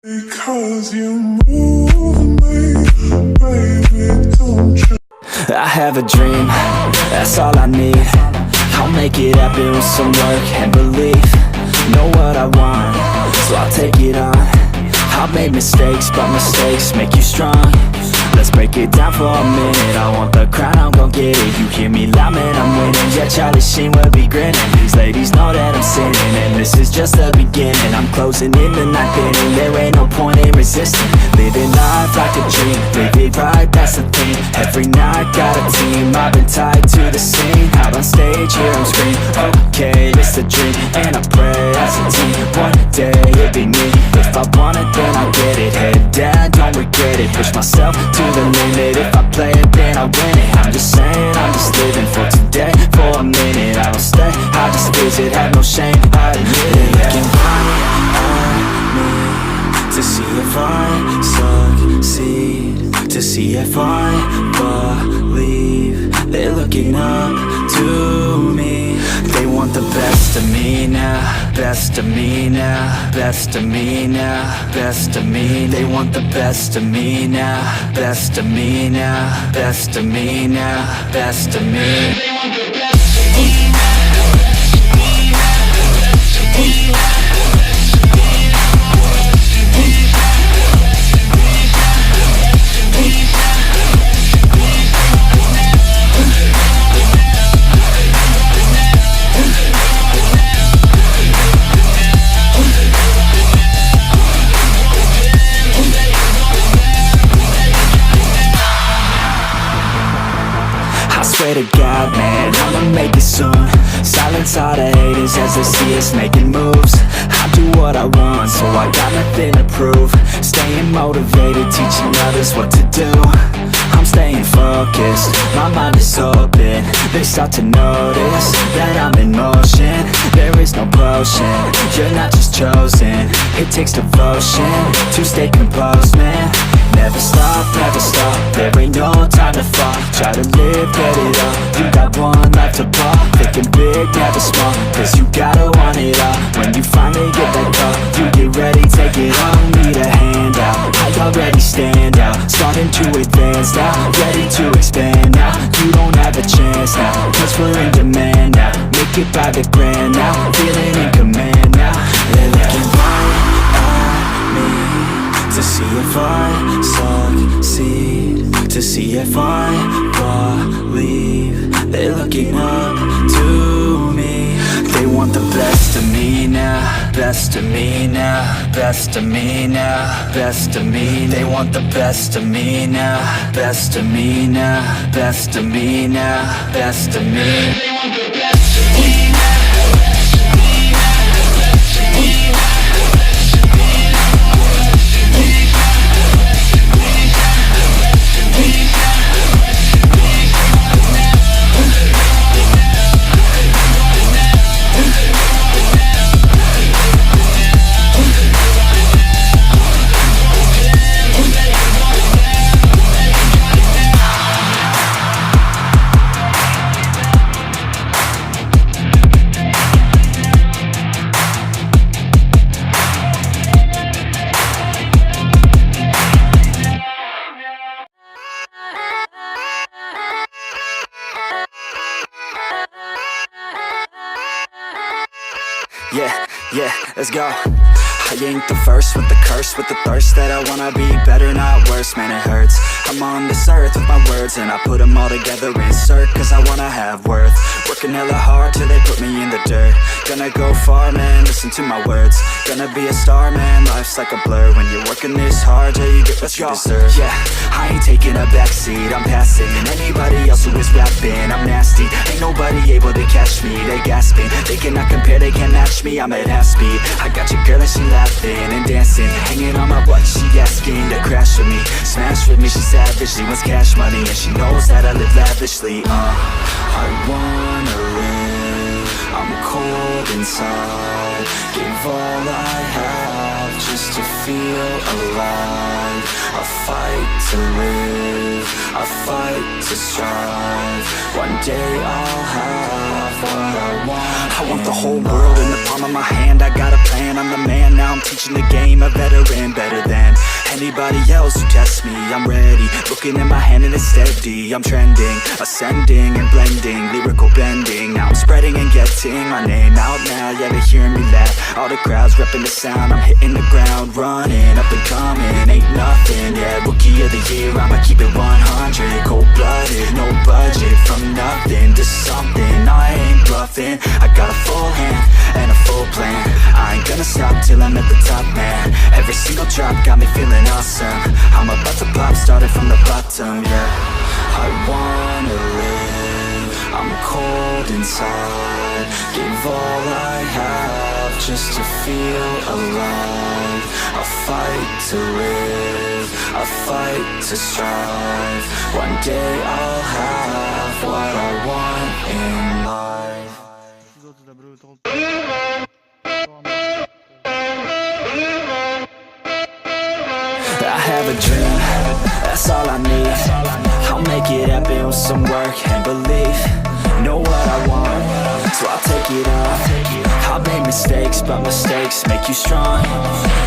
Because you move me, baby, don't you? I have a dream, that's all I need. I'll make it happen with some work and belief. Know what I want, so I'll take it on. I've made mistakes, but mistakes make you strong. Let's break it down for a minute. I want the crown, I'm gon' get it. You hear me loud, man, I'm winning. Yeah, Charlie Sheen will be grinning. These ladies know that I'm sinning, and this is just the beginning. I'm closing in the ninth inning. There ain't no point in resisting. Living life like a dream, live it right, that's the thing. Every night, got a team, I've been tied to the scene. Out on stage, hear them scream, okay, it's a dream. And I pray as a team, one day it'll be me. If I want it, then I'll get it. Head down, don't regret it. Push myself to the limit. If I play it, then I win it. I'm just saying, I'm just living for today. For a minute, I don't stay, I just visit. Have no shame, I admit it. Looking right at me to see if I succeed, to see if I believe. They're looking up to me. They want the best of me now, best of me now, best of me now, best of me. They want the best of me now, best of me now, best of me now, best of me. They want the best of me now, best of me now, best of me now. Swear to God, man, I'ma make it soon. Silence all the haters as they see us making moves. I do what I want, so I got nothing to prove. Staying motivated, teaching others what to do. I'm staying focused, my mind is open. They start to notice that I'm in motion. There is no potion, you're not just chosen. It takes devotion to stay composed, man. Never stop, there ain't no time to fall. Try to live, get it up, you got one life to pop. Thinking big, never small, cause you gotta want it all. When you finally get that call, you get ready, take it on. Need a handout, I already stand out. Starting to advance now, ready to expand now. You don't have a chance now, cause we're in demand now. Make it by the grand now, feeling in command now. They're looking right at me to see if I succeed, to see if I believe. They're looking up to me. They want the best of me now, best of me now, best of me now, best of me. They want the best of me now, best of me now, best of me now, best of me. They want the best of me now, best of me now, best of me now. Yeah, let's go. I ain't the first with the curse, with the thirst that I wanna be better, not worse, man it hurts. I'm on this earth with my words and I put them all together, insert, cause I wanna have worth. Working hella hard till they put me in the dirt. Gonna go far, man, listen to my words. Gonna be a star, man, life's like a blur. When you're working this hard, yeah, you get what you deserve. Yeah, I ain't taking a backseat, I'm passing anybody else who is rapping. I'm nasty, ain't nobody able to catch me. They gasping, they cannot compare, they can't match me. I'm at half speed, I got your girl and she laughing and dancing, hanging on my butt, she asking to crash with me. Smash with me, she savage, she wants cash money, and she knows that I live lavishly. I wanna live, I'm cold inside. Give all I have just to feel alive. I fight to live, I fight to strive. One day I'll have what I want. I want the whole world in the palm of my hand. I got a plan, I'm the man, now I'm teaching the game. A veteran, better anybody else who tests me, I'm ready. Looking at my hand and it's steady. I'm trending, ascending and blending, lyrical bending. Now I'm spreading and getting my name out now. Yeah, they hearing me laugh. All the crowds repping the sound. I'm hitting the ground running, up and coming, ain't nothing. Yeah, rookie of the year, I'ma keep it 100. Cold-blooded, no budget. From nothing to something, I ain't bluffing. I got a full hand and a full plan. I ain't gonna stop till I'm at the top, man. Every single drop got me feeling awesome. I'm about to pop, started from the bottom, yeah. I wanna live, I'm cold inside. Give all I have just to feel alive. I fight to live, I fight to strive. One day I'll have what I want in life. I have a dream, that's all I need. I'll make it happen with some work and belief. Know what I want, so I'll take it on. I'll make mistakes, but mistakes make you strong.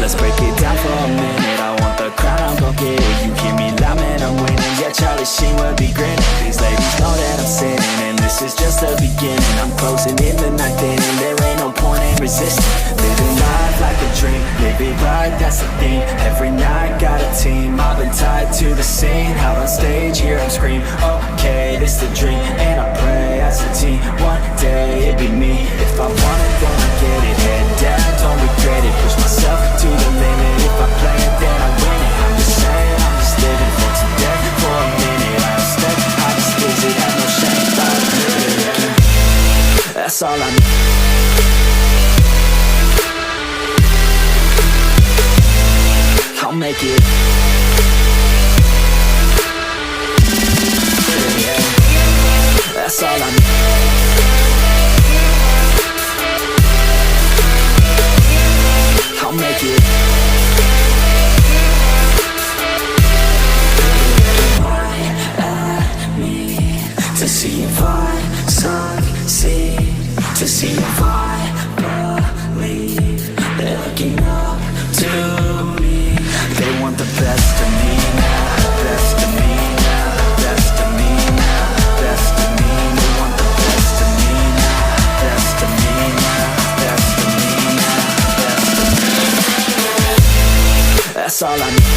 Let's break it down for a minute. I want the crown, I'm gon' get it. You hear me loud, man, I'm winning. Yeah, Charlie Sheen will be grinning. These ladies know that I'm sinning, and this is just the beginning. I'm closing in the night inning, there ain't no point in resisting. Living life like a dream, live it right, that's the thing. Every night got a team, I've been tied to the scene. Out on stage, here I'm scream, okay, this the dream. And I pray as a team, one day it'd be me. If I want it, then I get it. Head down, don't regret it. Push myself to the limit. If I play it, then I win it. I'm just saying, I'm just living for today. For a minute, I step, I just visit, have no shame. That's all I need. I'll make it. That's all I need. I'll make it. At me to see if I succeed, to see if I believe. They're looking up to me. They want the best of me now, best of me now, best of me now, best of me. They want the best of me now, best of me now, best of me now, best of me. That's all I need.